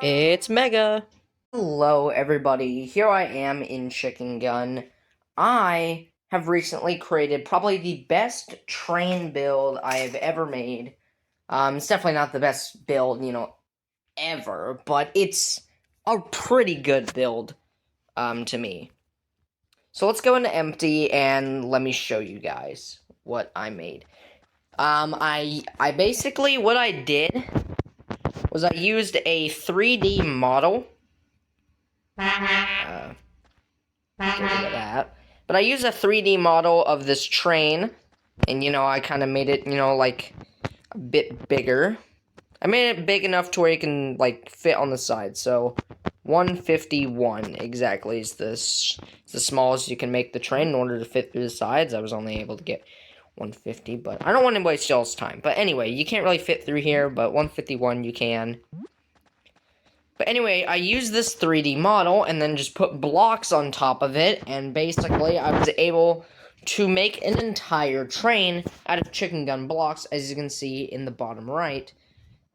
It's Mega. Hello, everybody. Here I am in Chicken Gun. I have recently created probably the best train build I have ever made. It's definitely not the best build, ever, but it's a pretty good build, to me. So let's go into empty and let me show you guys what I made. I basically, what I did was I used a 3D model. Get rid of that. But I used a 3D model of this train, and, I kind of made it, like, a bit bigger. I made it big enough to where it can, like, fit on the side, so 151 exactly is the smallest you can make the train in order to fit through the sides. I was only able to get 150, but I don't want to waste y'all's time. But anyway, you can't really fit through here, but 151 you can. But anyway, I used this 3D model and then just put blocks on top of it, and basically I was able to make an entire train out of chicken gun blocks, as you can see in the bottom right,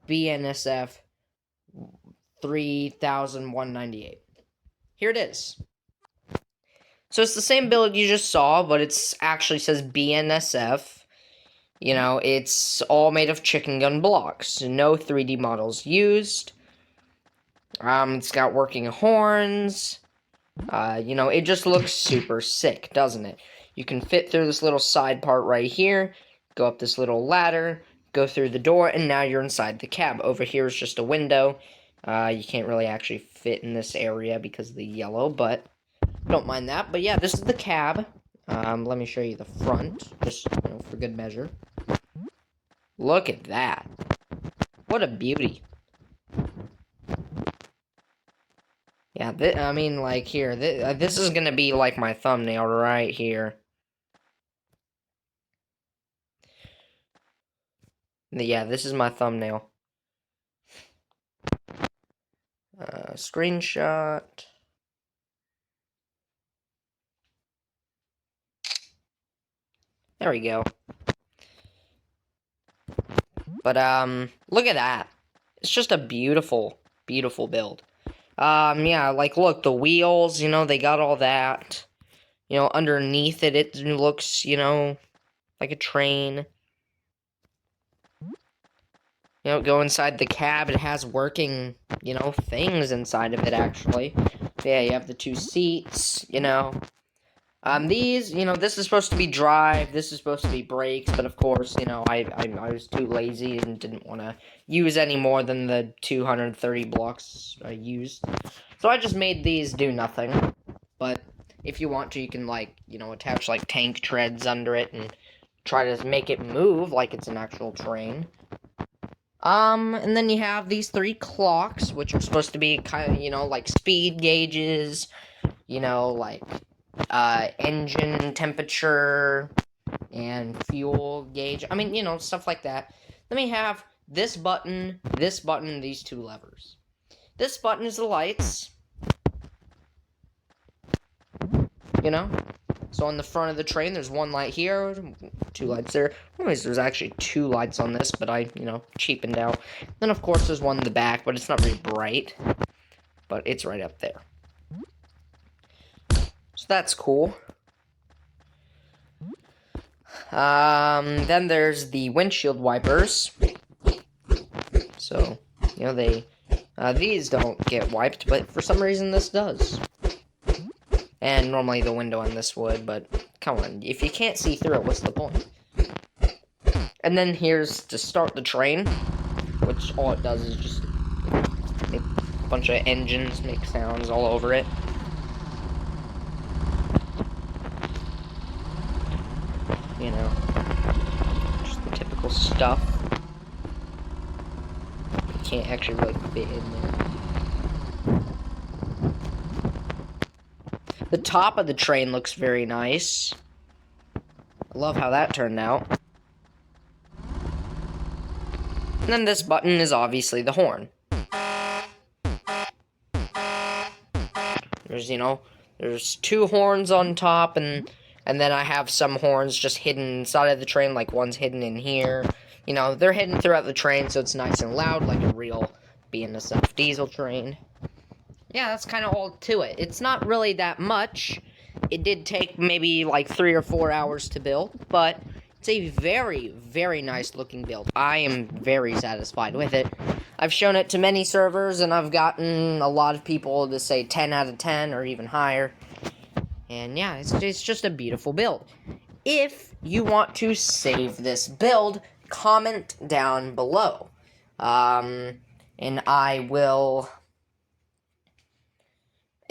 BNSF 3198. Here it is. So it's the same build you just saw, but it's actually says BNSF. It's all made of chicken gun blocks. No 3D models used. It's got working horns. It just looks super sick, doesn't it? You can fit through this little side part right here, go up this little ladder, go through the door, and now you're inside the cab. Over here is just a window. You can't really actually fit in this area because of the yellow, but don't mind that. But yeah, this is the cab. Let me show you the front, just for good measure. Look at that. What a beauty. Yeah, here, this is gonna be, like, my thumbnail right here. Yeah, this is my thumbnail. Screenshot. There we go. But, look at that. It's just a beautiful, beautiful build. Yeah, like, look, the wheels, they got all that. Underneath it, it looks, like a train. Go inside the cab, it has working, things inside of it, actually. Yeah, you have the two seats, These, this is supposed to be drive, this is supposed to be brakes, but of course, I was too lazy and didn't want to use any more than the 230 blocks I used. So I just made these do nothing. But if you want to, you can, like, attach, like, tank treads under it and try to make it move like it's an actual train. And then you have these 3 clocks, which are supposed to be kind of, like, speed gauges, like, engine temperature and fuel gauge. Stuff like that. Then we have this button, these 2 levers. This button is the lights. So on the front of the train, there's 1 light here, 2 lights there. Anyways, there's actually 2 lights on this, but I, cheapened out. Then, of course, there's 1 in the back, but it's not very bright. But it's right up there. So that's cool. Then there's the windshield wipers. So, these don't get wiped, but for some reason this does. And normally the window on this would, but come on, if you can't see through it, what's the point? And then here's to start the train, which all it does is just make a bunch of engines make sounds all over it. Just the typical stuff. You can't actually really fit in there. The top of the train looks very nice. I love how that turned out. And then this button is obviously the horn. There's 2 horns on top, and then I have some horns just hidden inside of the train, like one's hidden in here. They're hidden throughout the train, so it's nice and loud, like a real BNSF diesel train. Yeah, that's kind of all to it. It's not really that much. It did take maybe like 3 or 4 hours to build, but it's a very, very nice looking build. I am very satisfied with it. I've shown it to many servers, and I've gotten a lot of people to say 10 out of 10 or even higher. And yeah, it's just a beautiful build. If you want to save this build, comment down below. And I will...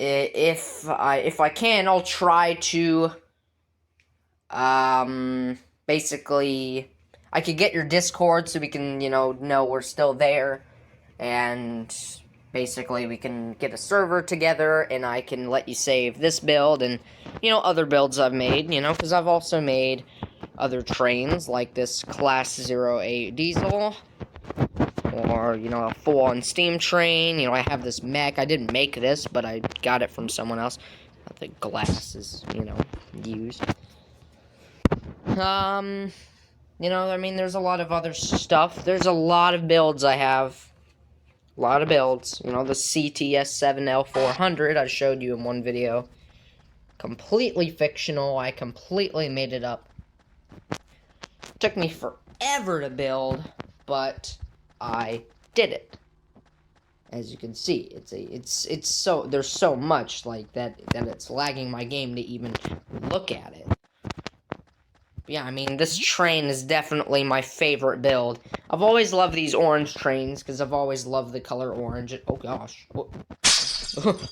If I can, I'll try to, basically, I could get your Discord so we can, know we're still there, and basically we can get a server together, and I can let you save this build, and, other builds I've made, because I've also made other trains, like this Class 08 diesel, or, a full-on steam train. I have this mech. I didn't make this, but I got it from someone else. The glass is, used. I mean, there's a lot of other stuff. There's a lot of builds I have. A lot of builds. The CTS7L400 I showed you in one video. Completely fictional. I completely made it up. Took me forever to build, but I did it. As you can see, it's so there's so much like that it's lagging my game to even look at it. Yeah, I mean, this train is definitely my favorite build. I've always loved these orange trains because I've always loved the color orange. Oh gosh, I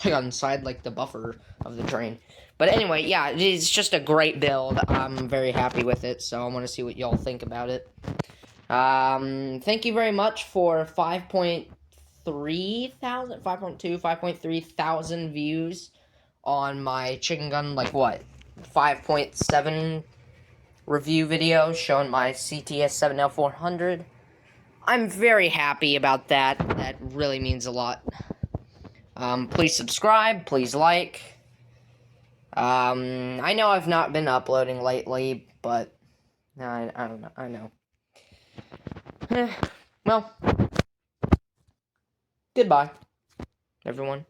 got inside like the buffer of the train. But anyway, yeah, it's just a great build. I'm very happy with it, so I want to see what y'all think about it. Thank you very much for 5.3 thousand views on my Chicken Gun, 5.7 review video showing my CTS7L400. I'm very happy about that. That really means a lot. Please subscribe, please like. I know I've not been uploading lately, but I don't know, I know. Well, goodbye, everyone.